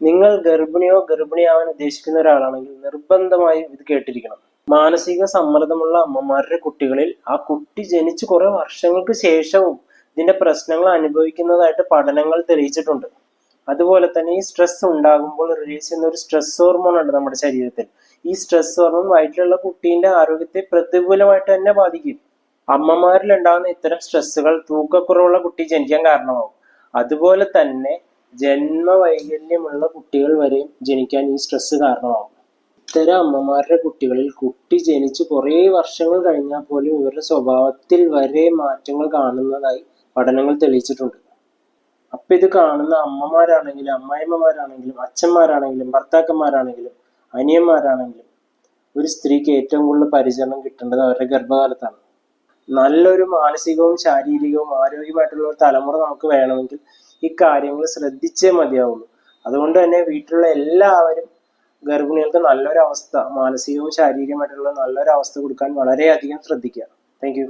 നിങ്ങൾ ഗർഭിണിയോ ഗർഭിണിയാവാൻ ഉദ്ദേശിക്കുന്ന ഒരാളാണെങ്കിൽ നിർബന്ധമായും ഇത് കേട്ടിരിക്കണം. മാനസിക സമ്മർദ്ദമുള്ള അമ്മമാരുടെ കുട്ടികളിൽ ആ കുട്ടി ജനിച്ച് കുറെ വർഷങ്ങൾക്ക് ശേഷവും ഇതിന്റെ പ്രശ്നങ്ങൾ അനുഭവിക്കുന്നതായിട്ട് പഠനങ്ങൾ തെളിയിച്ചിട്ടുണ്ട്. അതുപോലെ തന്നെ ഈ സ്ട്രെസ് ഉണ്ടാകുമ്പോൾ റിലീസ് ചെയ്യുന്ന ഒരു സ്ട്രെസ് ഹോർമോൺ ഉണ്ട് നമ്മുടെ ശരീരത്തിൽ. ഈ സ്ട്രെസ് ഹോർമോൺ വയറ്റിലുള്ള കുട്ടീന്റെ ആരോഗ്യത്തെ പ്രതികൂലമായിട്ട് തന്നെ ബാധിക്കും. അമ്മമാരിൽ ഉണ്ടാകുന്ന ഇത്തരം സ്ട്രെസ്സുകൾ തൂക്കക്കുറവുള്ള കുട്ടി ജനിക്കാൻ കാരണമാകും. അതുപോലെ തന്നെ ജന്മവൈകല്യമുള്ള കുട്ടികൾ വരെയും ജനിക്കാൻ ഈ സ്ട്രെസ് കാരണമാകും. ഇത്തരം അമ്മമാരുടെ കുട്ടികളിൽ കുട്ടി ജനിച്ച് കുറേ വർഷങ്ങൾ കഴിഞ്ഞാൽ പോലും ഇവരുടെ സ്വഭാവത്തിൽ വരെ മാറ്റങ്ങൾ കാണുന്നതായി പഠനങ്ങൾ തെളിയിച്ചിട്ടുണ്ട്. അപ്പൊ ഇത് കാണുന്ന അമ്മമാരാണെങ്കിലും അമ്മായിമ്മമാരാണെങ്കിലും അച്ഛന്മാരാണെങ്കിലും ഭർത്താക്കന്മാരാണെങ്കിലും അനിയന്മാരാണെങ്കിലും ഒരു സ്ത്രീക്ക് ഏറ്റവും കൂടുതൽ പരിചരണം കിട്ടേണ്ടത് അവരുടെ ഗർഭകാലത്താണ്. നല്ലൊരു മാനസികവും ശാരീരികവും ആരോഗ്യമായിട്ടുള്ള ഒരു തലമുറ നമുക്ക് വേണമെങ്കിൽ ഈ കാര്യങ്ങൾ ശ്രദ്ധിച്ചേ മതിയാവുള്ളൂ. അതുകൊണ്ട് തന്നെ വീട്ടിലുള്ള എല്ലാവരും ഗർഭിണികൾക്ക് നല്ലൊരു അവസ്ഥ, മാനസികവും ശാരീരികമായിട്ടുള്ള നല്ലൊരു അവസ്ഥ കൊടുക്കാൻ വളരെയധികം ശ്രദ്ധിക്കുക. Thank you.